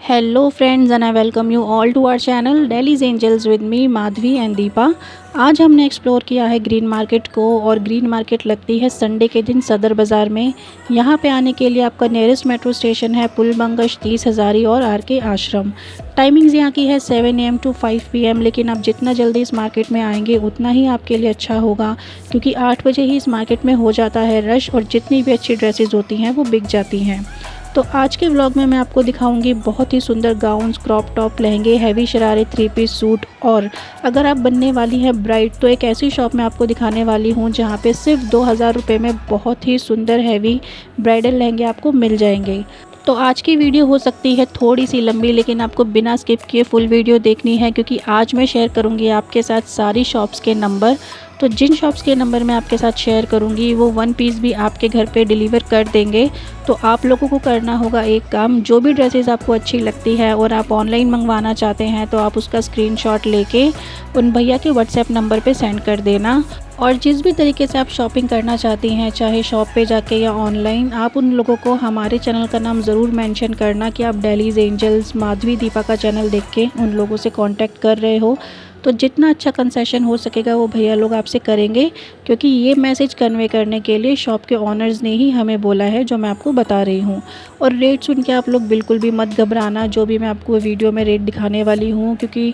Hello friends and I welcome you all to our channel Daily's Angels with me Madhavi and Deepa. आज हमने explore किया है green market को, और ग्रीन मार्केट लगती है संडे के दिन सदर बाज़ार में। यहाँ पे आने के लिए आपका नियरेस्ट मेट्रो स्टेशन है पुलबंगश, 30 हज़ारी और आर.के. आश्रम। टाइमिंग्स यहाँ की है 7 AM to 5 PM, लेकिन आप जितना जल्दी इस मार्केट में आएंगे उतना ही आपके लिए अच्छा होगा, क्योंकि 8 बजे ही इस मार्केट में हो जाता है रश, और जितनी भी अच्छी ड्रेसेस होती हैं वो बिक जाती हैं। तो आज के व्लॉग में मैं आपको दिखाऊंगी बहुत ही सुंदर गाउन्स, क्रॉप टॉप, लहंगे, हैवी शरारे, 3 पीस सूट। और अगर आप बनने वाली हैं ब्राइड तो एक ऐसी शॉप मैं आपको दिखाने वाली हूं जहां पे सिर्फ 2000 रुपये में बहुत ही सुंदर हैवी ब्राइडल लहंगे आपको मिल जाएंगे। तो आज की वीडियो हो सकती है थोड़ी सी लंबी, लेकिन आपको बिना स्किप किए फुल वीडियो देखनी है, क्योंकि आज मैं शेयर करूंगी आपके साथ सारी शॉप्स के नंबर। तो जिन शॉप्स के नंबर मैं आपके साथ शेयर करूंगी वो 1 पीस भी आपके घर पे डिलीवर कर देंगे। तो आप लोगों को करना होगा एक काम, जो भी ड्रेसेस आपको अच्छी लगती है और आप ऑनलाइन मंगवाना चाहते हैं तो आप उसका स्क्रीनशॉट लेके उन भैया के व्हाट्सएप नंबर पे सेंड कर देना। और जिस भी तरीके से आप शॉपिंग करना चाहती हैं, चाहे शॉप पे जाके या ऑनलाइन, आप उन लोगों को हमारे चैनल का नाम ज़रूर मेंशन करना कि आप डेलीज एंजल्स माधवी दीपा का चैनल देख के उन लोगों से कांटेक्ट कर रहे हो। तो जितना अच्छा कंसेशन हो सकेगा वो भैया लोग आपसे करेंगे, क्योंकि ये मैसेज कन्वे करने के लिए शॉप के ऑनर्स ने ही हमें बोला है, जो मैं आपको बता रही हूँ। और रेट सुन के आप लोग बिल्कुल भी मत घबराना, जो भी मैं आपको वीडियो में रेट दिखाने वाली हूँ, क्योंकि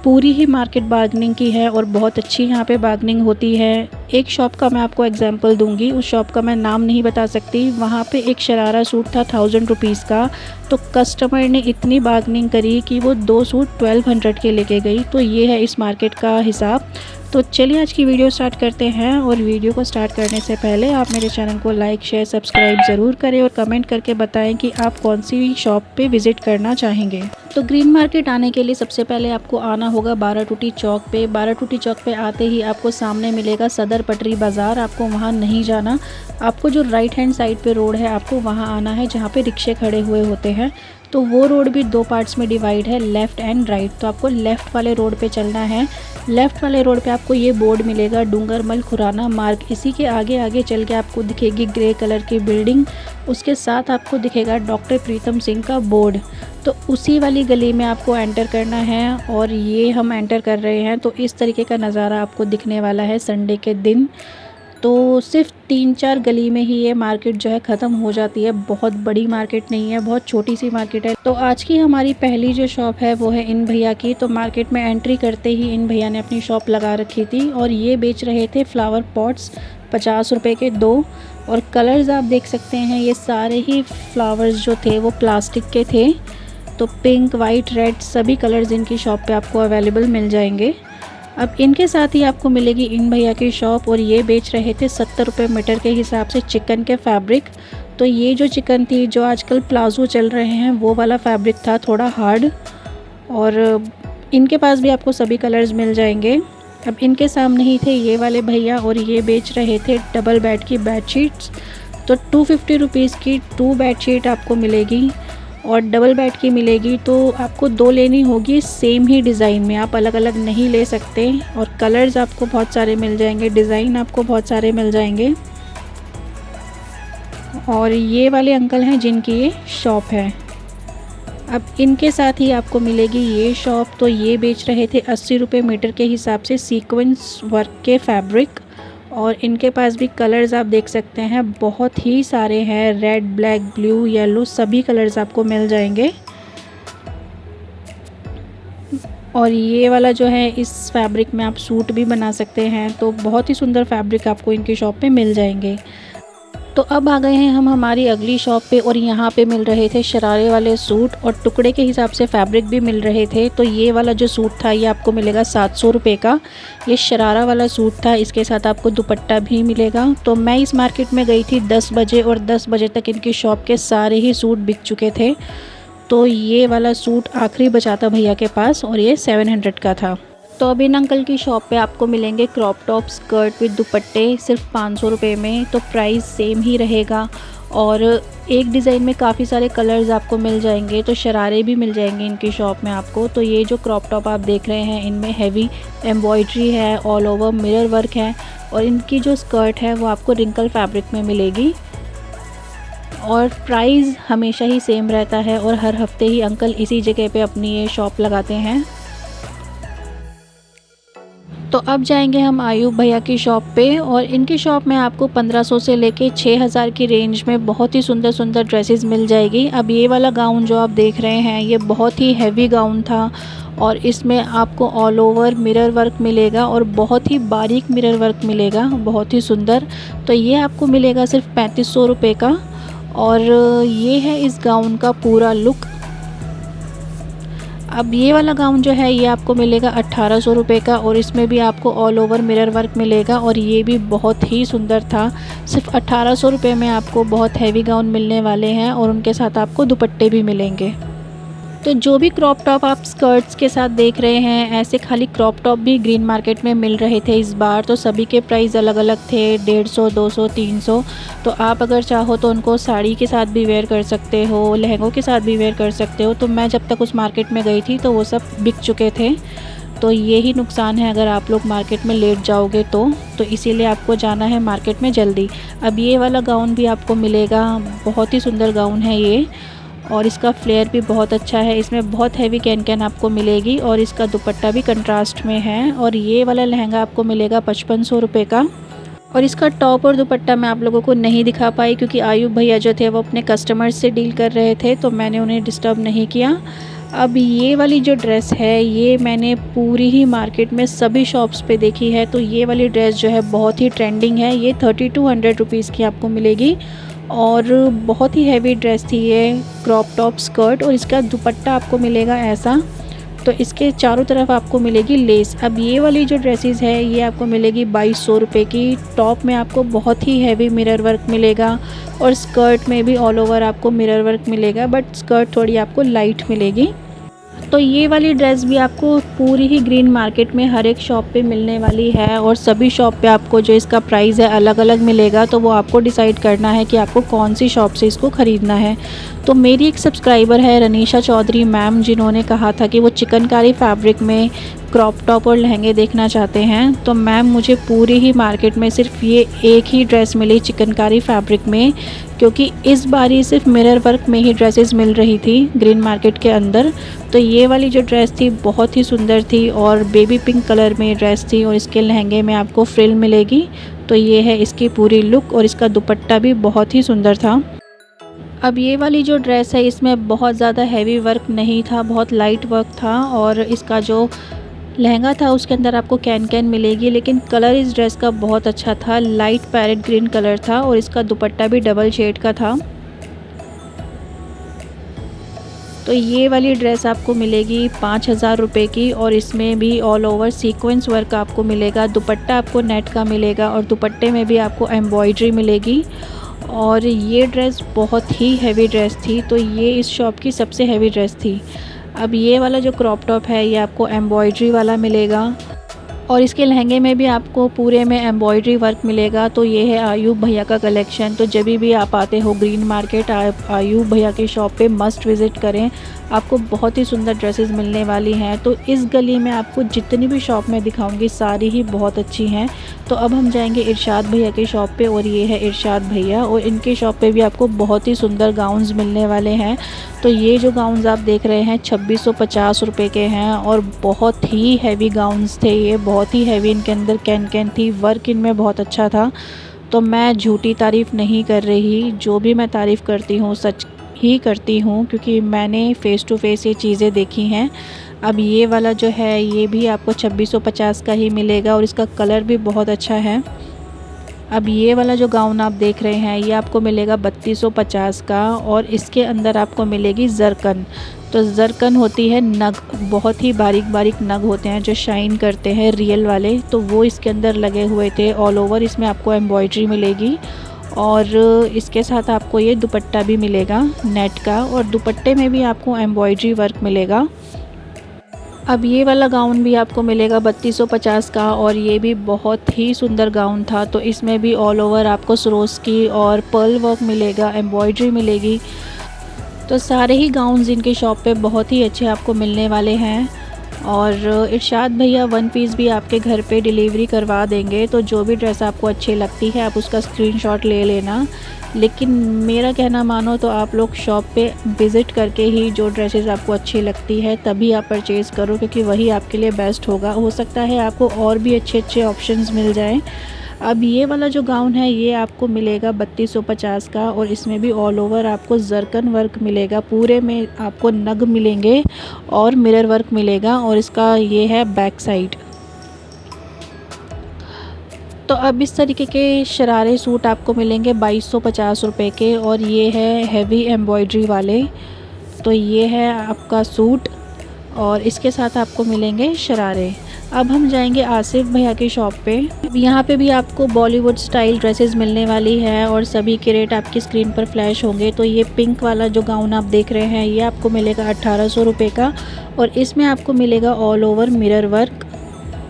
पूरी ही मार्केट बार्गेनिंग की है और बहुत अच्छी यहाँ पे बार्गेनिंग होती है। एक शॉप का मैं आपको एग्जांपल दूंगी, उस शॉप का मैं नाम नहीं बता सकती। वहाँ पे एक शरारा सूट था 1000 रुपीज़ का, तो कस्टमर ने इतनी बार्गेनिंग करी कि वो 2 सूट 1200 के लेके गई। तो ये है इस मार्केट का हिसाब। तो चलिए आज की वीडियो स्टार्ट करते हैं। और वीडियो को स्टार्ट करने से पहले आप मेरे चैनल को लाइक, शेयर, सब्सक्राइब ज़रूर करें और कमेंट करके बताएं कि आप कौन सी शॉप पे विज़िट करना चाहेंगे। तो ग्रीन मार्केट आने के लिए सबसे पहले आपको आना होगा 12 टूटी चौक पे। 12 टूटी चौक पे आते ही आपको सामने मिलेगा सदर पटरी बाज़ार। आपको वहाँ नहीं जाना, आपको जो राइट हैंड साइड पे रोड है आपको वहाँ आना है, जहाँ पे रिक्शे खड़े हुए होते हैं। तो वो रोड भी 2 पार्ट्स में डिवाइड है, लेफ़्ट एंड राइट। तो आपको लेफ़्ट वाले रोड पे चलना है। लेफ़्ट वाले रोड पे आपको ये बोर्ड मिलेगा, डूंगरमल खुराना मार्ग। इसी के आगे आगे चल के आपको दिखेगी ग्रे कलर की बिल्डिंग, उसके साथ आपको दिखेगा डॉक्टर प्रीतम सिंह का बोर्ड। तो उसी वाली गली में आपको एंटर करना है, और ये हम एंटर कर रहे हैं। तो इस तरीके का नज़ारा आपको दिखने वाला है संडे के दिन। तो सिर्फ 3-4 गली में ही ये मार्केट जो है ख़त्म हो जाती है। बहुत बड़ी मार्केट नहीं है, बहुत छोटी सी मार्केट है। तो आज की हमारी पहली जो शॉप है वो है इन भैया की। तो मार्केट में एंट्री करते ही इन भैया ने अपनी शॉप लगा रखी थी, और ये बेच रहे थे फ्लावर पॉट्स 50 रुपये के 2। और कलर्स आप देख सकते हैं, ये सारे ही फ्लावर्स जो थे वो प्लास्टिक के थे। तो पिंक, वाइट, रेड सभी कलर्स इनकी शॉप पे आपको अवेलेबल मिल जाएंगे। अब इनके साथ ही आपको मिलेगी इन भैया की शॉप, और ये बेच रहे थे 70 रुपये मीटर के हिसाब से चिकन के फैब्रिक। तो ये जो चिकन थी, जो आजकल प्लाजो चल रहे हैं, वो वाला फैब्रिक था, थोड़ा हार्ड। और इनके पास भी आपको सभी कलर्स मिल जाएंगे। अब इनके सामने ही थे ये वाले भैया, और ये बेच रहे थे डबल बेड की बेडशीट्स। तो 250 रुपीज़ की 2 बेडशीट आपको मिलेगी, और डबल बेड की मिलेगी। तो आपको 2 लेनी होगी सेम ही डिज़ाइन में, आप अलग अलग नहीं ले सकते। और कलर्स आपको बहुत सारे मिल जाएंगे, डिज़ाइन आपको बहुत सारे मिल जाएंगे। और ये वाले अंकल हैं जिनकी ये शॉप है। अब इनके साथ ही आपको मिलेगी ये शॉप। तो ये बेच रहे थे 80 रुपये मीटर के हिसाब से सीक्वेंस वर्क के फैब्रिक। और इनके पास भी कलर्स आप देख सकते हैं, बहुत ही सारे हैं, रेड, ब्लैक, ब्लू, येलो सभी कलर्स आपको मिल जाएंगे। और ये वाला जो है, इस फैब्रिक में आप सूट भी बना सकते हैं। तो बहुत ही सुंदर फैब्रिक आपको इनकी शॉप पे मिल जाएंगे। तो अब आ गए हैं हम हमारी अगली शॉप पे, और यहाँ पे मिल रहे थे शरारे वाले सूट, और टुकड़े के हिसाब से फैब्रिक भी मिल रहे थे। तो ये वाला जो सूट था ये आपको मिलेगा 700 रुपये का। ये शरारा वाला सूट था, इसके साथ आपको दुपट्टा भी मिलेगा। तो मैं इस मार्केट में गई थी 10 बजे, और 10 बजे तक इनकी शॉप के सारे ही सूट बिक चुके थे। तो ये वाला सूट आखिरी बचा था भैया के पास, और ये 700 का था। तो अब इन अंकल की शॉप पे आपको मिलेंगे क्रॉप टॉप, स्कर्ट विद दुपट्टे सिर्फ 500 रुपये में। तो प्राइस सेम ही रहेगा, और एक डिज़ाइन में काफ़ी सारे कलर्स आपको मिल जाएंगे। तो शरारे भी मिल जाएंगे इनकी शॉप में आपको। तो ये जो क्रॉप टॉप आप देख रहे हैं, इनमें हैवी एम्ब्रॉयड्री है, ऑल ओवर मिरर वर्क है। और इनकी जो स्कर्ट है वो आपको रिंकल फैब्रिक में मिलेगी। और प्राइस हमेशा ही सेम रहता है और हर हफ्ते ही अंकल इसी जगह पे अपनी ये शॉप लगाते हैं। तो अब जाएंगे हम आयूब भैया की शॉप पे और इनकी शॉप में आपको 1500 से लेके 6000 की रेंज में बहुत ही सुंदर सुंदर ड्रेसेस मिल जाएगी। अब ये वाला गाउन जो आप देख रहे हैं ये बहुत ही हैवी गाउन था और इसमें आपको ऑल ओवर मिरर वर्क मिलेगा और बहुत ही बारीक मिरर वर्क मिलेगा, बहुत ही सुंदर। तो ये आपको मिलेगा सिर्फ 3500 रुपये का और ये है इस गाउन का पूरा लुक। अब ये वाला गाउन जो है ये आपको मिलेगा 1800 रुपये का और इसमें भी आपको ऑल ओवर मिरर वर्क मिलेगा और ये भी बहुत ही सुंदर था। सिर्फ 1800 रुपये में आपको बहुत हैवी गाउन मिलने वाले हैं और उनके साथ आपको दुपट्टे भी मिलेंगे। तो जो भी क्रॉप टॉप आप स्कर्ट्स के साथ देख रहे हैं, ऐसे खाली क्रॉप टॉप भी ग्रीन मार्केट में मिल रहे थे इस बार। तो सभी के प्राइस अलग अलग थे, 150, 200, 300। तो आप अगर चाहो तो उनको साड़ी के साथ भी वेयर कर सकते हो, लहंगों के साथ भी वेयर कर सकते हो। तो मैं जब तक उस मार्केट में गई थी तो वो सब बिक चुके थे। तो यही नुकसान है अगर आप लोग मार्केट में लेट जाओगे तो इसीलिए आपको जाना है मार्केट में जल्दी। अब ये वाला गाउन भी आपको मिलेगा, बहुत ही सुंदर गाउन है ये और इसका फ्लेयर भी बहुत अच्छा है। इसमें बहुत हैवी कैन आपको मिलेगी और इसका दुपट्टा भी कंट्रास्ट में है। और ये वाला लहंगा आपको मिलेगा 5500 रुपये का और इसका टॉप और दुपट्टा मैं आप लोगों को नहीं दिखा पाई क्योंकि आयूब भैया जो थे वो अपने कस्टमर्स से डील कर रहे थे, तो मैंने उन्हें डिस्टर्ब नहीं किया। अब ये वाली जो ड्रेस है ये मैंने पूरी ही मार्केट में सभी शॉप्स पे देखी है। तो ये वाली ड्रेस जो है बहुत ही ट्रेंडिंग है। ये 3200 रुपीज़ की आपको मिलेगी और बहुत ही हैवी ड्रेस थी ये, क्रॉप टॉप स्कर्ट और इसका दुपट्टा आपको मिलेगा ऐसा। तो इसके चारों तरफ आपको मिलेगी लेस। अब ये वाली जो ड्रेसेस है ये आपको मिलेगी 2200 रुपये की। टॉप में आपको बहुत ही हैवी मिरर वर्क मिलेगा और स्कर्ट में भी ऑल ओवर आपको मिरर वर्क मिलेगा, बट स्कर्ट थोड़ी आपको लाइट मिलेगी। तो ये वाली ड्रेस भी आपको पूरी ही ग्रीन मार्केट में हर एक शॉप पे मिलने वाली है और सभी शॉप पे आपको जो इसका प्राइस है अलग अलग मिलेगा। तो वो आपको डिसाइड करना है कि आपको कौन सी शॉप से इसको ख़रीदना है। तो मेरी एक सब्सक्राइबर है रनीशा चौधरी मैम, जिन्होंने कहा था कि वो चिकनकारी फैब्रिक में क्रॉप टॉप और लहंगे देखना चाहते हैं। तो मैम मुझे पूरी ही मार्केट में सिर्फ ये एक ही ड्रेस मिली चिकनकारी फैब्रिक में, क्योंकि इस बारी सिर्फ मिरर वर्क में ही ड्रेसेस मिल रही थी ग्रीन मार्केट के अंदर। तो ये वाली जो ड्रेस थी बहुत ही सुंदर थी और बेबी पिंक कलर में ड्रेस थी और इसके लहंगे में आपको फ्रिल मिलेगी। तो ये है इसकी पूरी लुक और इसका दुपट्टा भी बहुत ही सुंदर था। अब ये वाली जो ड्रेस है इसमें बहुत ज़्यादा हैवी वर्क नहीं था, बहुत लाइट वर्क था और इसका जो लहंगा था उसके अंदर आपको कैन मिलेगी, लेकिन कलर इस ड्रेस का बहुत अच्छा था, लाइट पैरेट ग्रीन कलर था और इसका दुपट्टा भी डबल शेड का था। तो ये वाली ड्रेस आपको मिलेगी 5000 रुपये की और इसमें भी ऑल ओवर सीक्वेंस वर्क आपको मिलेगा। दुपट्टा आपको नेट का मिलेगा और दुपट्टे में भी आपको एम्ब्रॉयडरी मिलेगी और ये ड्रेस बहुत ही हैवी ड्रेस थी। तो ये इस शॉप की सबसे हैवी ड्रेस थी। अब ये वाला जो क्रॉप टॉप है ये आपको एम्ब्रॉयडरी वाला मिलेगा और इसके लहंगे में भी आपको पूरे में एम्ब्रॉयडरी वर्क मिलेगा। तो ये है आयूब भैया का कलेक्शन। तो जब भी आप आते हो ग्रीन मार्केट, आप आयूब भैया की शॉप पे मस्ट विज़िट करें, आपको बहुत ही सुंदर ड्रेसेस मिलने वाली हैं। तो इस गली में आपको जितनी भी शॉप में दिखाऊंगी सारी ही बहुत अच्छी हैं। तो अब हम जाएंगे इरशाद भैया की शॉप पे और ये है इरशाद भैया और इनकी शॉप पे भी आपको बहुत ही सुंदर गाउन्स मिलने वाले हैं। तो ये जो गाउन्स आप देख रहे हैं 2650 रुपये के हैं और बहुत ही हैवी गाउन्स थे ये, बहुत ही हैवी। इनके अंदर कैन थी, वर्क इनमें बहुत अच्छा था। तो मैं झूठी तारीफ़ नहीं कर रही, जो भी मैं तारीफ़ करती हूँ सच ही करती हूँ, क्योंकि मैंने फ़ेस टू फेस ये चीज़ें देखी हैं। अब ये वाला जो है ये भी आपको 2650 का ही मिलेगा और इसका कलर भी बहुत अच्छा है। अब ये वाला जो गाउन आप देख रहे हैं ये आपको मिलेगा 3250 का और इसके अंदर आपको मिलेगी जरकन। तो जरकन होती है नग, बहुत ही बारीक बारीक नग होते हैं जो शाइन करते हैं रियल वाले, तो वो इसके अंदर लगे हुए थे ऑल ओवर। इसमें आपको एम्ब्रॉयडरी मिलेगी और इसके साथ आपको ये दुपट्टा भी मिलेगा नेट का और दुपट्टे में भी आपको एम्ब्रॉयडरी वर्क मिलेगा। अब ये वाला गाउन भी आपको मिलेगा 3250 का और ये भी बहुत ही सुंदर गाउन था। तो इसमें भी ऑल ओवर आपको सरोस्की और पर्ल वर्क मिलेगा, एम्ब्रॉयडरी मिलेगी। तो सारे ही गाउन्स इनकी शॉप पे बहुत ही अच्छे आपको मिलने वाले हैं और इरशाद भैया वन पीस भी आपके घर पे डिलीवरी करवा देंगे। तो जो भी ड्रेस आपको अच्छी लगती है आप उसका स्क्रीनशॉट ले लेना। लेकिन मेरा कहना मानो तो आप लोग शॉप पे विज़िट करके ही जो ड्रेसेस आपको अच्छी लगती है तभी आप परचेज़ करो, क्योंकि वही आपके लिए बेस्ट होगा। हो सकता है आपको और भी अच्छे अच्छे ऑप्शंस मिल जाएं। अब ये वाला जो गाउन है ये आपको मिलेगा 3250 का, और इसमें भी ऑल ओवर आपको जरकन वर्क मिलेगा। पूरे में आपको नग मिलेंगे और मिरर वर्क मिलेगा, और इसका ये है बैक साइड। तो अब इस तरीके के शरारे सूट आपको मिलेंगे 2250 रुपये के, और ये है हैवी एम्ब्रॉयडरी वाले। तो ये है आपका सूट और इसके साथ आपको मिलेंगे शरारे। अब हम जाएंगे आसिफ भैया की शॉप पे। यहाँ पे भी आपको बॉलीवुड स्टाइल ड्रेसेस मिलने वाली है और सभी के रेट आपकी स्क्रीन पर फ्लैश होंगे। तो ये पिंक वाला जो गाउन आप देख रहे हैं ये आपको मिलेगा 1800 रुपये का, और इसमें आपको मिलेगा ऑल ओवर मिरर वर्क,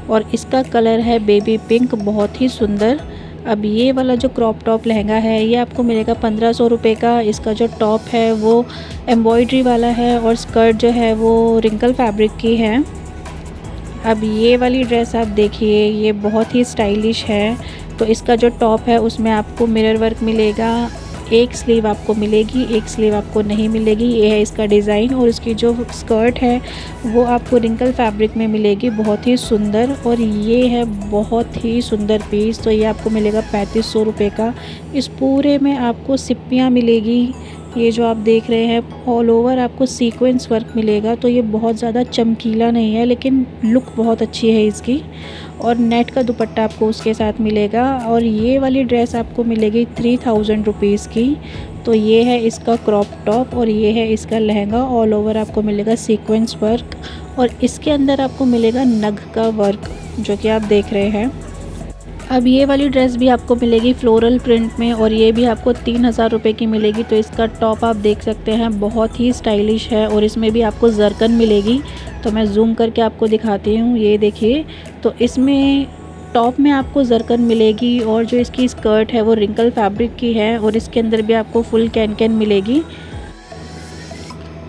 और इसका कलर है बेबी पिंक, बहुत ही सुंदर। अब ये वाला जो क्रॉप टॉप लहंगा है ये आपको मिलेगा 1500 रुपये का। इसका जो टॉप है वो एम्ब्रॉयडरी वाला है और स्कर्ट जो है वो रिंकल फैब्रिक की है। अब ये वाली ड्रेस आप देखिए, ये बहुत ही स्टाइलिश है। तो इसका जो टॉप है उसमें आपको मिरर वर्क मिलेगा, एक स्लीव आपको मिलेगी, एक स्लीव आपको नहीं मिलेगी। ये है इसका डिज़ाइन, और इसकी जो स्कर्ट है वो आपको रिंकल फैब्रिक में मिलेगी, बहुत ही सुंदर। और ये है बहुत ही सुंदर पीस। तो ये आपको मिलेगा 3500 रुपये का। इस पूरे में आपको सिप्पियाँ मिलेगी। ये जो आप देख रहे हैं ऑल ओवर आपको सीक्वेंस वर्क मिलेगा। तो ये बहुत ज़्यादा चमकीला नहीं है लेकिन लुक बहुत अच्छी है इसकी, और नेट का दुपट्टा आपको उसके साथ मिलेगा। और ये वाली ड्रेस आपको मिलेगी 3000 रुपीज़ की। तो ये है इसका क्रॉप टॉप और ये है इसका लहंगा। ऑल ओवर आपको मिलेगा सीक्वेंस वर्क, और इसके अंदर आपको मिलेगा नग का वर्क जो कि आप देख रहे हैं। अब ये वाली ड्रेस भी आपको मिलेगी फ्लोरल प्रिंट में, और ये भी आपको 3000 रुपये की मिलेगी। तो इसका टॉप आप देख सकते हैं, बहुत ही स्टाइलिश है, और इसमें भी आपको जरकन मिलेगी। तो मैं जूम करके आपको दिखाती हूँ, ये देखिए। तो इसमें टॉप में आपको जरकन मिलेगी, और जो इसकी स्कर्ट है वो रिंकल फैब्रिक की है, और इसके अंदर भी आपको फुल कैन मिलेगी।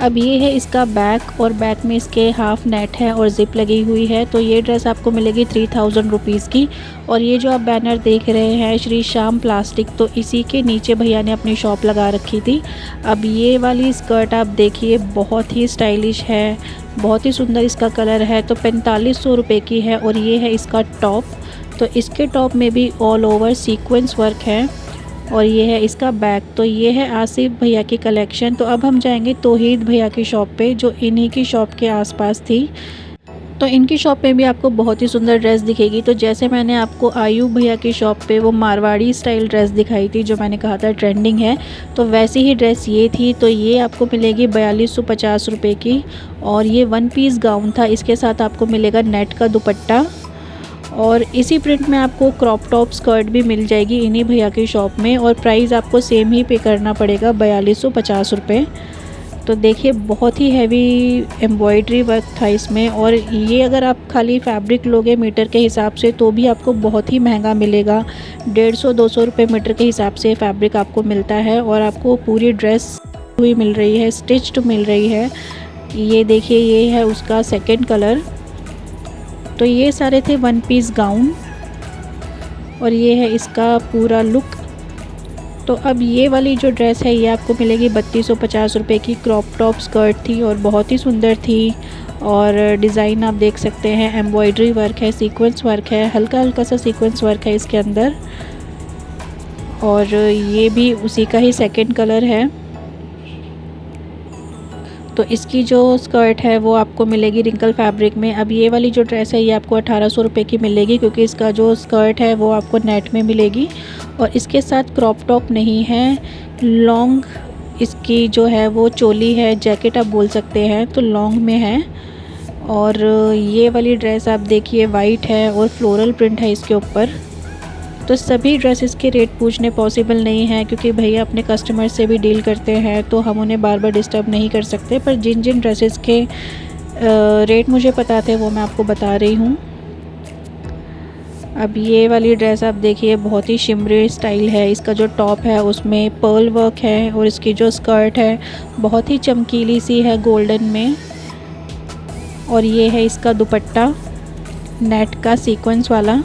अब ये है इसका बैक, और बैक में इसके हाफ नेट है और ज़िप लगी हुई है। तो ये ड्रेस आपको मिलेगी 3000 रुपीज़ की। और ये जो आप बैनर देख रहे हैं श्री श्याम प्लास्टिक, तो इसी के नीचे भैया ने अपनी शॉप लगा रखी थी। अब ये वाली स्कर्ट आप देखिए, बहुत ही स्टाइलिश है, बहुत ही सुंदर इसका कलर है। तो 4500 रुपये की है। और ये है इसका टॉप, तो इसके टॉप में भी ऑल ओवर सीक्वेंस वर्क है, और ये है इसका बैग। तो ये है आसिफ भैया की कलेक्शन। तो अब हम जाएंगे तौहीद भैया की शॉप पे, जो इन्हीं की शॉप के आसपास थी। तो इनकी शॉप में भी आपको बहुत ही सुंदर ड्रेस दिखेगी। तो जैसे मैंने आपको आयूब भैया की शॉप पे वो मारवाड़ी स्टाइल ड्रेस दिखाई थी जो मैंने कहा था ट्रेंडिंग है, तो वैसी ही ड्रेस ये थी। तो ये आपको मिलेगी 4250 रुपये की, और ये वन पीस गाउन था। इसके साथ आपको मिलेगा नेट का दुपट्टा, और इसी प्रिंट में आपको क्रॉप टॉप स्कर्ट भी मिल जाएगी इन्हीं भैया की शॉप में। और प्राइस आपको सेम ही पे करना पड़ेगा, 4250 रुपये। तो देखिए बहुत ही हैवी एम्ब्रॉयडरी वर्क था इसमें, और ये अगर आप खाली फैब्रिक लोगे मीटर के हिसाब से तो भी आपको बहुत ही महंगा मिलेगा। 150-200 रुपये मीटर के हिसाब से फैब्रिक आपको मिलता है, और आपको पूरी ड्रेस हुई मिल रही है, स्टिच्ड मिल रही है। ये देखिए, ये है उसका सेकंड कलर। तो ये सारे थे वन पीस गाउन, और ये है इसका पूरा लुक। तो अब ये वाली जो ड्रेस है ये आपको मिलेगी 3250 रुपये की। क्रॉप टॉप स्कर्ट थी और बहुत ही सुंदर थी, और डिज़ाइन आप देख सकते हैं, एम्ब्रॉयडरी वर्क है, सीक्वेंस वर्क है, हल्का हल्का सा सीक्वेंस वर्क है इसके अंदर। और ये भी उसी का ही सेकंड कलर है। तो इसकी जो स्कर्ट है वो आपको मिलेगी रिंकल फैब्रिक में। अब ये वाली जो ड्रेस है ये आपको 1800 रुपये की मिलेगी, क्योंकि इसका जो स्कर्ट है वो आपको नेट में मिलेगी, और इसके साथ क्रॉप टॉप नहीं है, लॉन्ग इसकी जो है वो चोली है, जैकेट आप बोल सकते हैं, तो लॉन्ग में है। और ये वाली ड्रेस आप देखिए वाइट है और फ्लोरल प्रिंट है इसके ऊपर। तो सभी ड्रेसेस के रेट पूछने पॉसिबल नहीं है, क्योंकि भैया अपने कस्टमर से भी डील करते हैं, तो हम उन्हें बार बार डिस्टर्ब नहीं कर सकते। पर जिन जिन ड्रेसेस के रेट मुझे पता थे वो मैं आपको बता रही हूँ। अब ये वाली ड्रेस आप देखिए, बहुत ही शिमरी स्टाइल है। इसका जो टॉप है उसमें पर्ल वर्क है, और इसकी जो स्कर्ट है बहुत ही चमकीली सी है गोल्डन में, और ये है इसका दुपट्टा नेट का सीक्वेंस वाला।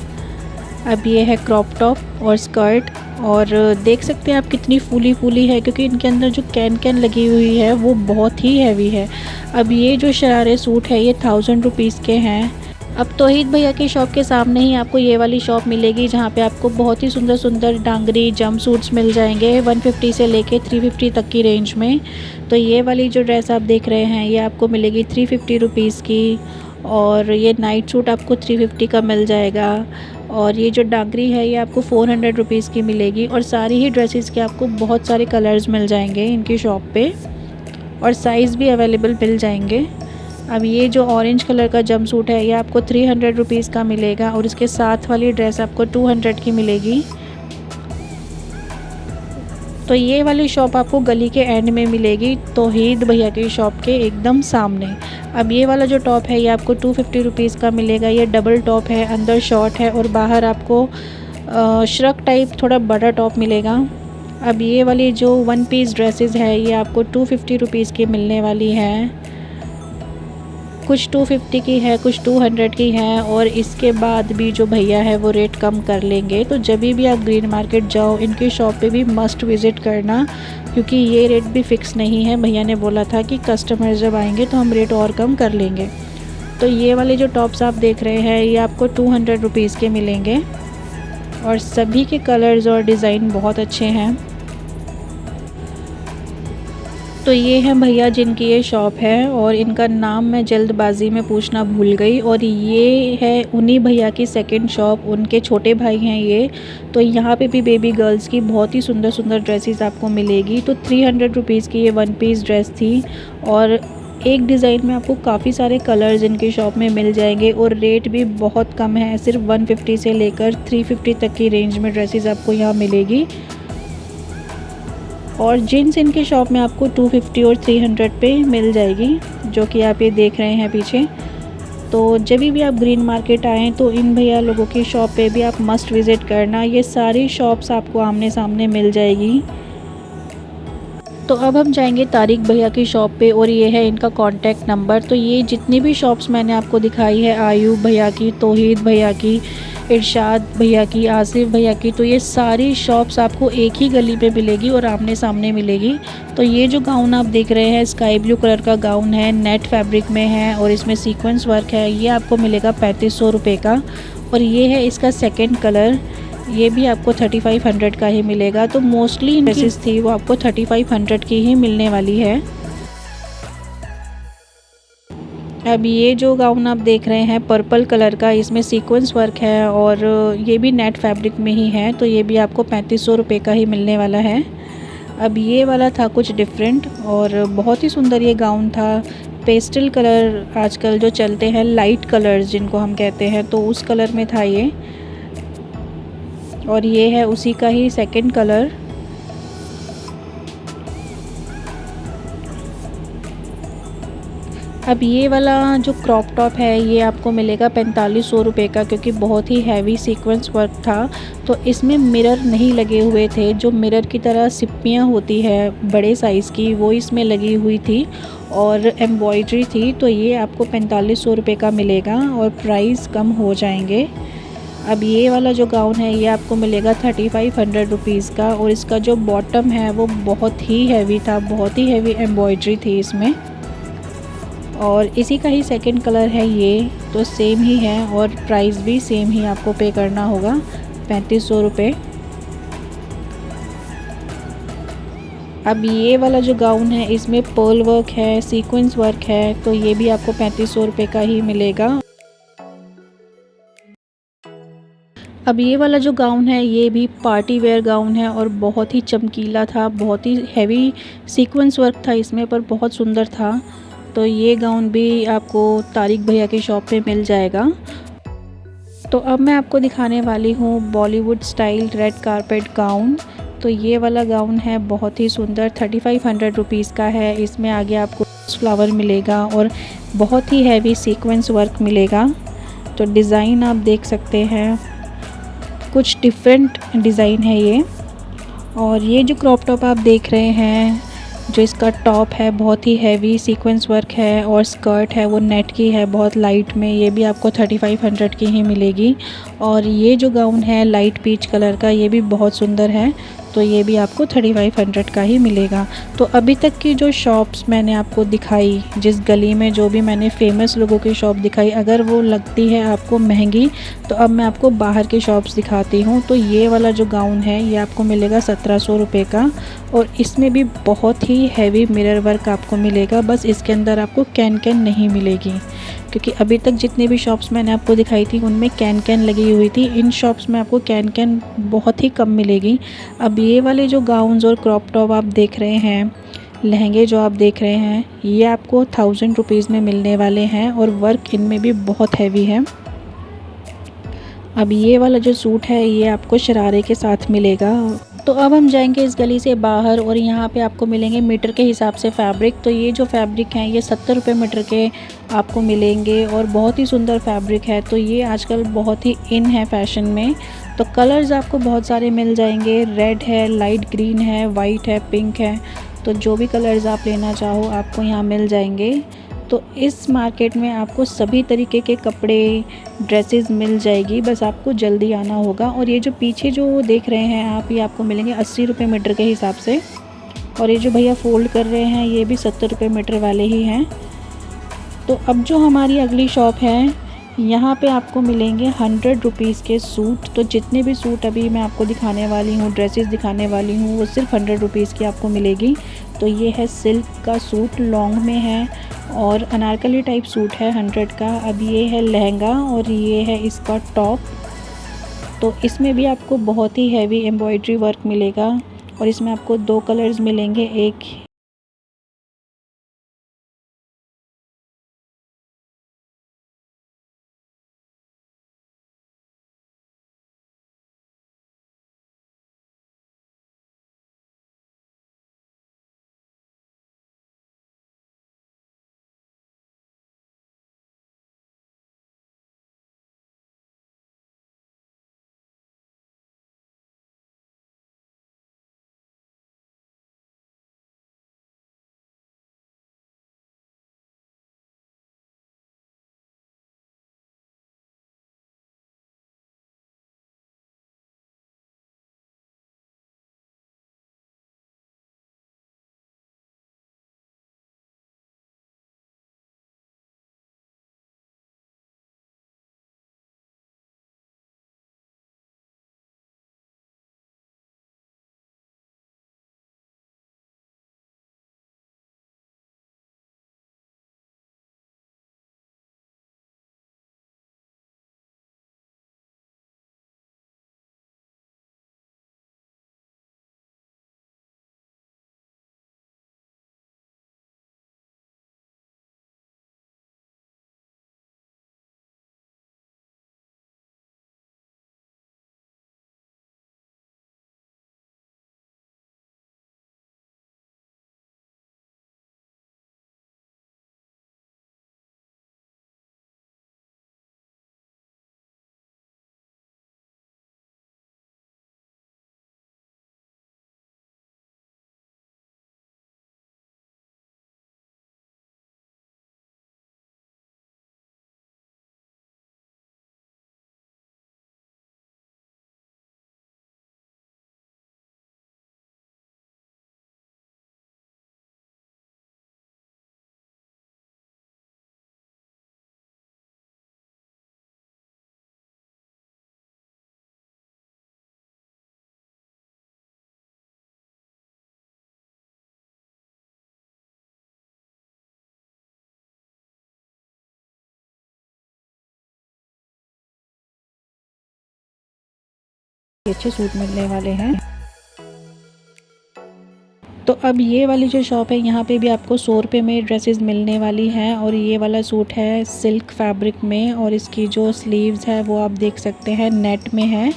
अब ये है क्रॉप टॉप और स्कर्ट, और देख सकते हैं आप कितनी फूली है, क्योंकि इनके अंदर जो कैन लगी हुई है वो बहुत ही हैवी है। अब ये जो शरारे सूट है ये 1000 रुपीज़ के हैं। अब तौहीद भैया की शॉप के सामने ही आपको ये वाली शॉप मिलेगी, जहाँ पे आपको बहुत ही सुंदर सुंदर डांगरी जंप सूट्स मिल जाएंगे 150 से लेके 350 तक की रेंज में। तो ये वाली जो ड्रेस आप देख रहे हैं ये आपको मिलेगी 350 रुपीज़ की, और ये नाइट सूट आपको 350 का मिल जाएगा। और ये जो डांगरी है ये आपको 400 रुपीज़ की मिलेगी। और सारी ही ड्रेसेस के आपको बहुत सारे कलर्स मिल जाएंगे इनकी शॉप पे, और साइज़ भी अवेलेबल मिल जाएंगे। अब ये जो ऑरेंज कलर का जंप सूट है ये आपको 300 रुपीज़ का मिलेगा, और इसके साथ वाली ड्रेस आपको 200 की मिलेगी। तो ये वाली शॉप आपको गली के एंड में मिलेगी, तौहीद भैया की शॉप के एकदम सामने। अब ये वाला जो टॉप है ये आपको 250 रुपीज़ का मिलेगा। ये डबल टॉप है, अंदर शॉर्ट है और बाहर आपको श्रग टाइप थोड़ा बड़ा टॉप मिलेगा। अब ये वाली जो वन पीस ड्रेसेस है ये आपको 250 रुपीज़ की मिलने वाली है। कुछ 250 की है, कुछ 200 की है, और इसके बाद भी जो भैया है वो रेट कम कर लेंगे। तो जब भी आप ग्रीन मार्केट जाओ इनकी शॉप पे भी मस्ट विज़िट करना, क्योंकि ये रेट भी फ़िक्स नहीं है। भैया ने बोला था कि कस्टमर जब आएंगे तो हम रेट और कम कर लेंगे। तो ये वाले जो टॉप्स आप देख रहे हैं ये आपको 200 रुपीज़ के मिलेंगे, और सभी के कलर्स और डिज़ाइन बहुत अच्छे हैं। तो ये हैं भैया जिनकी ये शॉप है, और इनका नाम मैं जल्दबाजी में पूछना भूल गई। और ये है उन्हीं भैया की सेकंड शॉप, उनके छोटे भाई हैं ये। तो यहाँ पे भी बेबी गर्ल्स की बहुत ही सुंदर सुंदर ड्रेसेस आपको मिलेगी। तो 300 रुपीज़ की ये वन पीस ड्रेस थी, और एक डिज़ाइन में आपको काफ़ी सारे कलर्स इनकी शॉप में मिल जाएंगे, और रेट भी बहुत कम है। सिर्फ 150 से लेकर 350 तक की रेंज में ड्रेसेस आपको यहाँ मिलेगी। और जीन्स इनके शॉप में आपको 250 और 300 पे मिल जाएगी, जो कि आप ये देख रहे हैं पीछे। तो जब भी आप ग्रीन मार्केट आएँ तो इन भैया लोगों की शॉप पे भी आप मस्ट विज़िट करना। ये सारी शॉप्स आपको आमने सामने मिल जाएगी। तो अब हम जाएंगे तारिक भैया की शॉप पे, और ये है इनका कॉन्टैक्ट नंबर। तो ये जितनी भी शॉप्स मैंने आपको दिखाई है, आयूब भैया की, तौहीद भैया की, इरशाद भैया की, आसिफ भैया की, तो ये सारी शॉप्स आपको एक ही गली पे मिलेगी और आमने सामने मिलेगी। तो ये जो गाउन आप देख रहे हैं स्काई ब्लू कलर का गाउन है, नेट फैब्रिक में है और इसमें सीक्वेंस वर्क है। ये आपको मिलेगा 3500 रुपये का। और ये है इसका सेकंड कलर, ये भी आपको 3500 का ही मिलेगा। तो मोस्टली ड्रेसेस थी वो आपको 3500 की ही मिलने वाली है। अब ये जो गाउन आप देख रहे हैं पर्पल कलर का, इसमें सीक्वेंस वर्क है और ये भी नेट फैब्रिक में ही है। तो ये भी आपको 3500 रुपये का ही मिलने वाला है। अब ये वाला था कुछ डिफरेंट और बहुत ही सुंदर ये गाउन था। पेस्टल कलर आजकल जो चलते हैं, लाइट कलर्स जिनको हम कहते हैं, तो उस कलर में था ये। और ये है उसी का ही सेकंड कलर। अब ये वाला जो क्रॉप टॉप है ये आपको मिलेगा 4500 रुपये का, क्योंकि बहुत ही हैवी सीक्वेंस वर्क था। तो इसमें मिरर नहीं लगे हुए थे, जो मिरर की तरह सिप्पियाँ होती है बड़े साइज़ की, वो इसमें लगी हुई थी और एम्ब्रॉयडरी थी। तो ये आपको 4500 रुपये का मिलेगा और प्राइस कम हो जाएंगे। अब ये वाला जो गाउन है ये आपको मिलेगा 3500 रुपीज़ का, और इसका जो बॉटम है वो बहुत ही हैवी था, बहुत ही हैवी एम्ब्रॉयडरी थी इसमें। और इसी का ही सेकंड कलर है ये, तो सेम ही है और प्राइस भी सेम ही आपको पे करना होगा, 3500 रुपये। अब ये वाला जो गाउन है इसमें पर्ल वर्क है, सीक्वेंस वर्क है, तो ये भी आपको 3500 रुपये का ही मिलेगा। अब ये वाला जो गाउन है ये भी पार्टी वेयर गाउन है और बहुत ही चमकीला था, बहुत ही हैवी सीक्वेंस वर्क था इसमें, पर बहुत सुंदर था। तो ये गाउन भी आपको तारिक भैया की शॉप पे मिल जाएगा। तो अब मैं आपको दिखाने वाली हूँ Bollywood style red carpet gown. तो ये वाला गाउन है बहुत ही सुंदर, 3500 रुपीज़ का है। इसमें आगे आपको फ्लावर मिलेगा और बहुत ही हैवी सीक्वेंस वर्क मिलेगा। तो डिज़ाइन आप देख सकते हैं, कुछ डिफरेंट डिज़ाइन है ये। और ये जो क्रॉप टॉप आप देख रहे हैं जो इसका टॉप है बहुत ही हैवी सीक्वेंस वर्क है और स्कर्ट है वो नेट की है, बहुत लाइट में। ये भी आपको 3500 की ही मिलेगी। और ये जो गाउन है लाइट पीच कलर का, ये भी बहुत सुंदर है, तो ये भी आपको 3500 का ही मिलेगा। तो अभी तक की जो शॉप्स मैंने आपको दिखाई, जिस गली में जो भी मैंने फेमस लोगों की शॉप दिखाई, अगर वो लगती है आपको महंगी, तो अब मैं आपको बाहर की शॉप्स दिखाती हूँ। तो ये वाला जो गाउन है ये आपको मिलेगा 1700 रुपये का, और इसमें भी बहुत ही हैवी मिरर वर्क आपको मिलेगा। बस इसके अंदर आपको कैन कैन नहीं मिलेगी, क्योंकि अभी तक जितनी भी शॉप्स मैंने आपको दिखाई थी उनमें कैन कैन लगी हुई थी। इन शॉप्स में आपको कैन कैन बहुत ही कम मिलेगी। अब ये वाले जो गाउन्स और क्रॉप टॉप आप देख रहे हैं, लहंगे जो आप देख रहे हैं, ये आपको 1000 रुपीज़ में मिलने वाले हैं, और वर्क इनमें भी बहुत हैवी है। अब ये वाला जो सूट है ये आपको शरारे के साथ मिलेगा। तो अब हम जाएंगे इस गली से बाहर, और यहाँ पे आपको मिलेंगे मीटर के हिसाब से फैब्रिक। तो ये जो फैब्रिक हैं ये 70 रुपये मीटर के आपको मिलेंगे, और बहुत ही सुंदर फैब्रिक है। तो ये आजकल बहुत ही इन है फैशन में। तो कलर्स आपको बहुत सारे मिल जाएंगे, रेड है, लाइट ग्रीन है, वाइट है, पिंक है। तो जो भी कलर्स आप लेना चाहो आपको यहाँ मिल जाएंगे। तो इस मार्केट में आपको सभी तरीके के कपड़े, ड्रेसेस मिल जाएगी, बस आपको जल्दी आना होगा। और ये जो पीछे जो देख रहे हैं आप, ये आपको मिलेंगे 80 रुपये मीटर के हिसाब से। और ये जो भैया फ़ोल्ड कर रहे हैं ये भी 70 रुपये मीटर वाले ही हैं। तो अब जो हमारी अगली शॉप है, यहाँ पे आपको मिलेंगे 100 रुपीज़ के सूट। तो जितने भी सूट अभी मैं आपको दिखाने वाली हूँ, ड्रेसेस दिखाने वाली हूँ, वो सिर्फ 100 रुपीज़ की आपको मिलेगी। तो ये है सिल्क का सूट, लॉन्ग में है, और अनारकली टाइप सूट है 100 का। अब ये है लहंगा, और ये है इसका टॉप। तो इसमें भी आपको बहुत ही हैवी एम्ब्रॉयडरी वर्क मिलेगा, और इसमें आपको 2 कलर्स मिलेंगे। एक अच्छे सूट मिलने वाले हैं। तो अब ये वाली जो शॉप है यहाँ पे भी आपको 100 रुपये में ड्रेसेस मिलने वाली हैं। और ये वाला सूट है सिल्क फैब्रिक में, और इसकी जो स्लीव्स है वो आप देख सकते हैं नेट में है।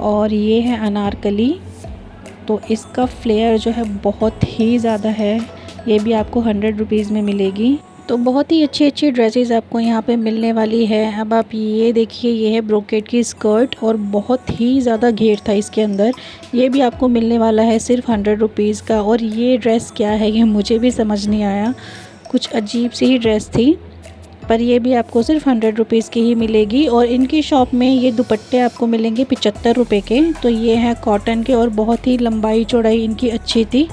और ये है अनारकली, तो इसका फ्लेयर जो है बहुत ही ज़्यादा है। ये भी आपको 100 रुपीज़ में मिलेगी। तो बहुत ही अच्छी अच्छी ड्रेसेस आपको यहाँ पे मिलने वाली है। अब आप ये देखिए, ये है ब्रोकेट की स्कर्ट और बहुत ही ज़्यादा घेर था इसके अंदर। ये भी आपको मिलने वाला है सिर्फ 100 रुपीज़ का। और ये ड्रेस क्या है ये मुझे भी समझ नहीं आया, कुछ अजीब सी ही ड्रेस थी, पर ये भी आपको सिर्फ 100 रुपीज़ की ही मिलेगी। और इनकी शॉप में ये दुपट्टे आपको मिलेंगे 75 रुपये के। तो ये हैं कॉटन के और बहुत ही लंबाई चौड़ाई इनकी अच्छी थी।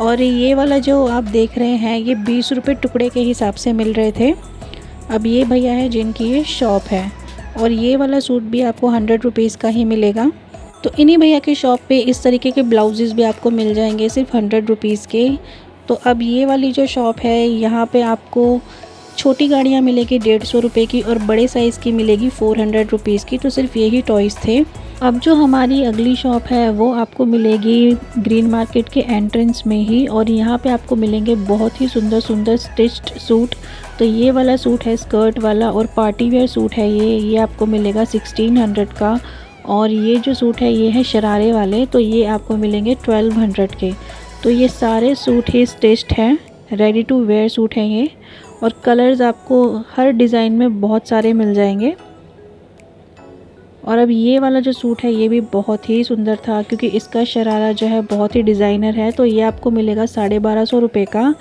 और ये वाला जो आप देख रहे हैं ये 20 रुपये टुकड़े के हिसाब से मिल रहे थे। अब ये भैया है जिनकी ये शॉप है, और ये वाला सूट भी आपको 100 रुपीज़ का ही मिलेगा। तो इन्हीं भैया की शॉप पे इस तरीके के ब्लाउजेज़ भी आपको मिल जाएंगे सिर्फ 100 रुपीज़ के। तो अब ये वाली जो शॉप है यहाँ पे आपको छोटी गाड़ियाँ मिलेगी 150 रुपये की और बड़े साइज़ की मिलेगी 400 रुपीज़ की। तो सिर्फ यही टॉयज़ थे। अब जो हमारी अगली शॉप है वो आपको मिलेगी ग्रीन मार्केट के एंट्रेंस में ही, और यहाँ पे आपको मिलेंगे बहुत ही सुंदर सुंदर स्टिच्ड सूट। तो ये वाला सूट है स्कर्ट वाला और पार्टी वेयर सूट है ये आपको मिलेगा 1600 का। और ये जो सूट है ये है शरारे वाले, तो ये आपको मिलेंगे 1200 के। तो ये सारे सूट ही स्टिच्ड हैं, रेडी टू वेयर सूट हैं ये। और कलर्स आपको हर डिज़ाइन में बहुत सारे मिल जाएंगे। और अब ये वाला जो सूट है ये भी बहुत ही सुंदर था, क्योंकि इसका शरारा जो है बहुत ही डिज़ाइनर है। तो ये आपको मिलेगा 1250 रुपये का।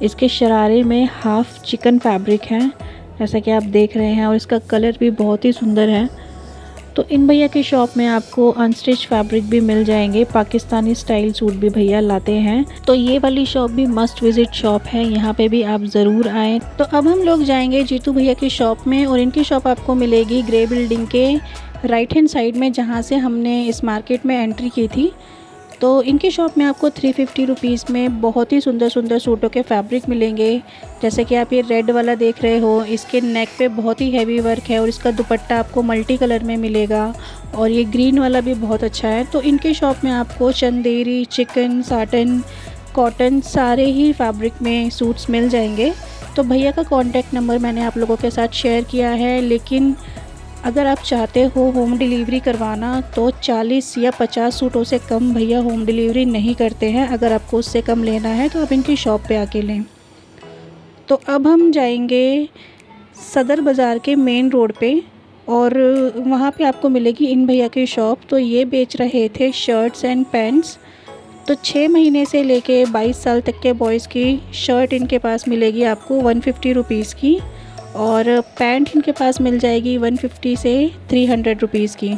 इसके शरारे में हाफ़ चिकन फैब्रिक है जैसा कि आप देख रहे हैं, और इसका कलर भी बहुत ही सुंदर है। तो इन भैया की शॉप में आपको अनस्टिच फैब्रिक भी मिल जाएंगे, पाकिस्तानी स्टाइल सूट भी भैया लाते हैं। तो ये वाली शॉप भी मस्ट विज़िट शॉप है, यहाँ पे भी आप ज़रूर आएँ। तो अब हम लोग जाएंगे जीतू भैया की शॉप में, और इनकी शॉप आपको मिलेगी ग्रे बिल्डिंग के राइट हैंड साइड में, जहाँ से हमने इस मार्केट में एंट्री की थी। तो इनकी शॉप में आपको 350 रुपीज़ में बहुत ही सुंदर सुंदर सूटों के फैब्रिक मिलेंगे। जैसे कि आप ये रेड वाला देख रहे हो, इसके नेक पे बहुत ही हैवी वर्क है और इसका दुपट्टा आपको मल्टी कलर में मिलेगा। और ये ग्रीन वाला भी बहुत अच्छा है। तो इनके शॉप में आपको चंदेरी, चिकन, साटन, कॉटन सारे ही फैब्रिक में सूट्स मिल जाएंगे। तो भैया का कॉन्टैक्ट नंबर मैंने आप लोगों के साथ शेयर किया है, लेकिन अगर आप चाहते हो होम डिलीवरी करवाना तो 40 या 50 सूटों से कम भैया होम डिलीवरी नहीं करते हैं। अगर आपको उससे कम लेना है तो आप इनकी शॉप पे आके लें। तो अब हम जाएंगे सदर बाज़ार के मेन रोड पे, और वहाँ पे आपको मिलेगी इन भैया की शॉप। तो ये बेच रहे थे शर्ट्स एंड पैंट्स। तो 6 महीने से लेके 22 साल तक के बॉयज़ की शर्ट इनके पास मिलेगी आपको 150 रुपीज़ की, और पैंट इनके पास मिल जाएगी 150 से 300 रुपीज़ की।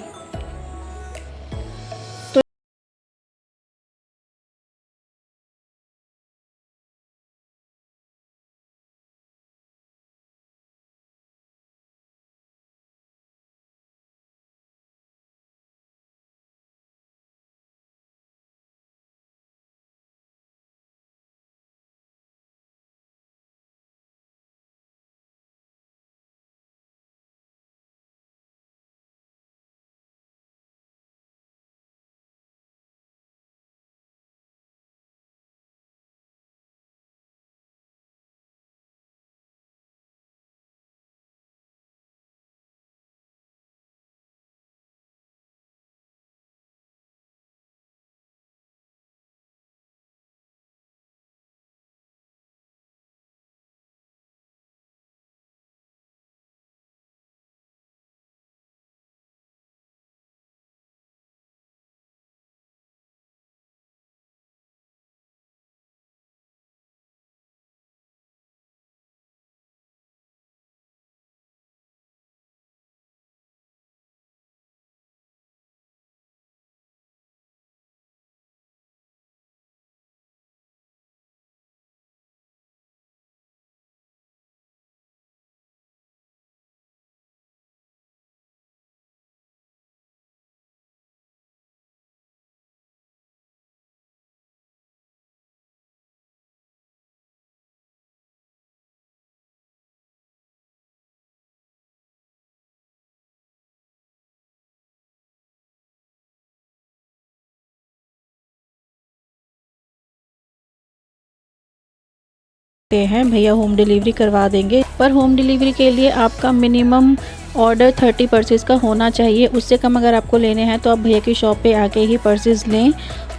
हैं भैया होम डिलीवरी करवा देंगे, पर होम डिलीवरी के लिए आपका मिनिमम ऑर्डर 30 पर्सेस का होना चाहिए। उससे कम अगर आपको लेने हैं तो आप भैया की शॉप पे आके ही पर्सेस लें।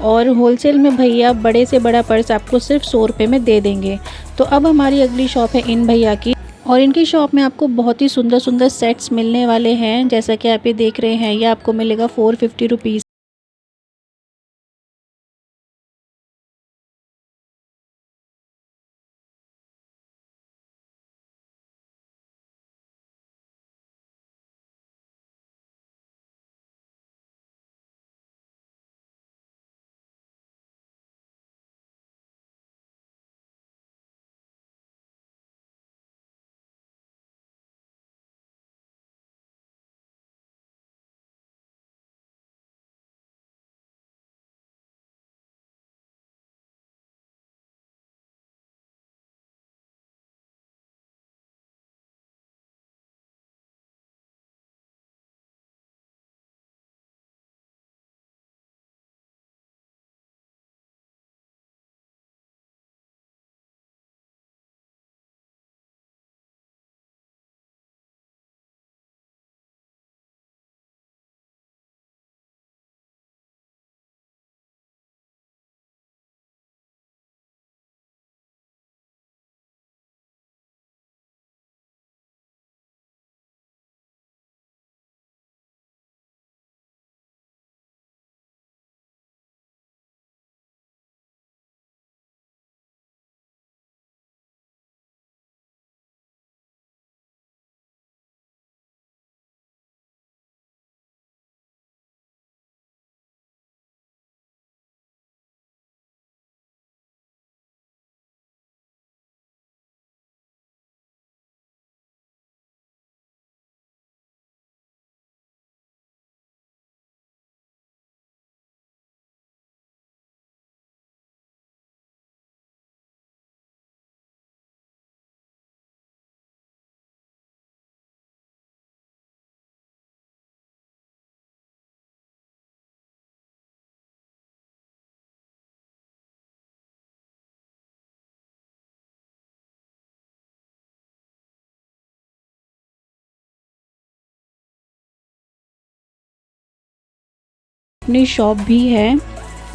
और होलसेल में भैया बड़े से बड़ा पर्स आपको सिर्फ 100 रुपये में दे देंगे। तो अब हमारी अगली शॉप है इन भैया की, और इनकी शॉप में आपको बहुत ही सुंदर सुंदर सेट्स मिलने वाले हैं। जैसा कि आप ये देख रहे हैं, ये आपको मिलेगा 450 रुपीज़। अपनी शॉप भी है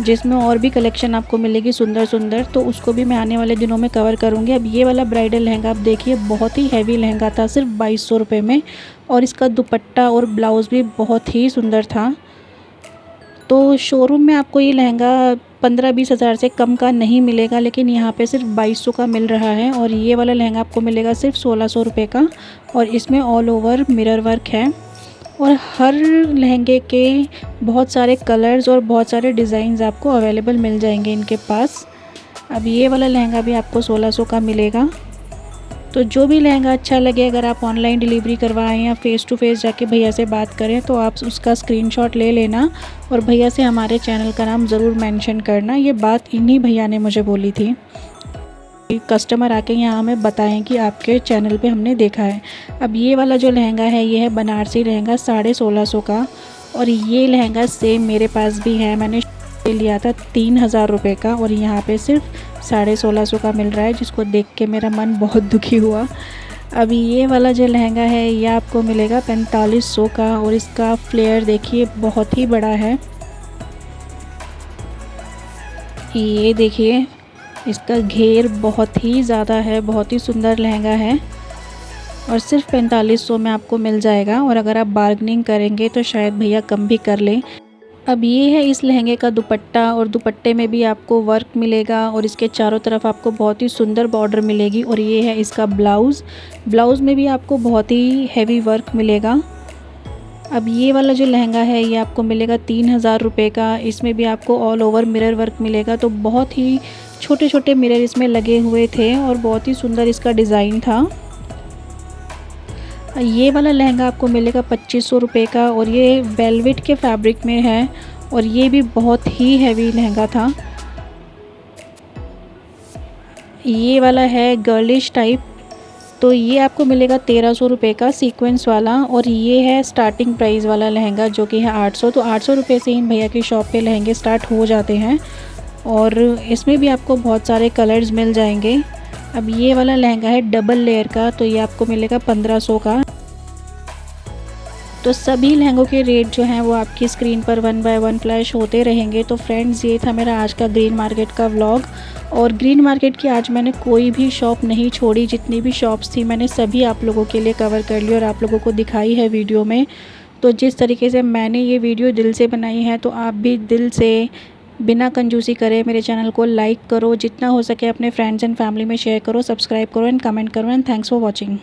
जिसमें और भी कलेक्शन आपको मिलेगी सुंदर सुंदर, तो उसको भी मैं आने वाले दिनों में कवर करूँगी। अब ये वाला ब्राइडल लहंगा आप देखिए, बहुत ही हैवी लहंगा था, सिर्फ 2200 रुपये में। और इसका दुपट्टा और ब्लाउज़ भी बहुत ही सुंदर था। तो शोरूम में आपको ये लहंगा 15-20 हज़ार से कम का नहीं मिलेगा, लेकिन यहाँ पे सिर्फ 2200 का मिल रहा है। और ये वाला लहंगा आपको मिलेगा सिर्फ 1600 रुपये का, और इसमें ऑल ओवर मिरर वर्क है। और हर लहंगे के बहुत सारे कलर्स और बहुत सारे डिज़ाइंस आपको अवेलेबल मिल जाएंगे इनके पास। अब ये वाला लहंगा भी आपको 1600 का मिलेगा। तो जो भी लहंगा अच्छा लगे, अगर आप ऑनलाइन डिलीवरी करवाएं या फ़ेस टू फेस जाके भैया से बात करें, तो आप उसका स्क्रीनशॉट ले लेना और भैया से हमारे चैनल का नाम ज़रूर मेंशन करना। ये बात इन्हीं भैया ने मुझे बोली थी। कस्टमर आके यहाँ हमें बताएं कि आपके चैनल पे हमने देखा है। अब ये वाला जो लहंगा है, ये है बनारसी लहंगा 1650 का। और ये लहंगा सेम मेरे पास भी है, मैंने लिया था 3000 रुपये का, और यहाँ पे सिर्फ 1650 का मिल रहा है, जिसको देख के मेरा मन बहुत दुखी हुआ। अभी ये वाला जो लहंगा है, ये आपको मिलेगा 4500 का, और इसका फ्लेयर देखिए बहुत ही बड़ा है। ये देखिए, इसका घेर बहुत ही ज़्यादा है, बहुत ही सुंदर लहंगा है, और सिर्फ 4500 में आपको मिल जाएगा। और अगर आप बार्गेनिंग करेंगे तो शायद भैया कम भी कर लें। अब ये है इस लहंगे का दुपट्टा, और दुपट्टे में भी आपको वर्क मिलेगा, और इसके चारों तरफ आपको बहुत ही सुंदर बॉर्डर मिलेगी। और ये है इसका ब्लाउज़, ब्लाउज़ में भी आपको बहुत ही हैवी वर्क मिलेगा। अब ये वाला जो लहंगा है, ये आपको मिलेगा 3000 रुपये का। इसमें भी आपको ऑल ओवर मिरर वर्क मिलेगा। तो बहुत ही छोटे छोटे मिरर इसमें लगे हुए थे, और बहुत ही सुंदर इसका डिज़ाइन था। ये वाला लहंगा आपको मिलेगा 2500 रुपये का, और ये वेलवेट के फैब्रिक में है, और ये भी बहुत ही हैवी लहंगा था। ये वाला है गर्लिश टाइप, तो ये आपको मिलेगा 1300 रुपये का सीक्वेंस वाला। और ये है स्टार्टिंग प्राइस वाला लहंगा, जो कि है 800। तो 800 रुपये से इन भैया की शॉप पे लहंगे स्टार्ट हो जाते हैं, और इसमें भी आपको बहुत सारे कलर्स मिल जाएंगे। अब ये वाला लहंगा है डबल लेयर का, तो ये आपको मिलेगा 1500 का। तो सभी लहंगों के रेट जो हैं वो आपकी स्क्रीन पर 1 बाय 1 फ्लैश होते रहेंगे। तो फ्रेंड्स, ये था मेरा आज का ग्रीन मार्केट का व्लॉग। और ग्रीन मार्केट की आज मैंने कोई भी शॉप नहीं छोड़ी, जितनी भी शॉप्स थी मैंने सभी आप लोगों के लिए कवर कर ली और आप लोगों को दिखाई है वीडियो में। तो जिस तरीके से मैंने ये वीडियो दिल से बनाई है, तो आप भी दिल से बिना कंजूसी करे मेरे चैनल को लाइक करो, जितना हो सके अपने फ्रेंड्स एंड फैमिली में शेयर करो, सब्सक्राइब करो एंड कमेंट करो। And thanks for watching.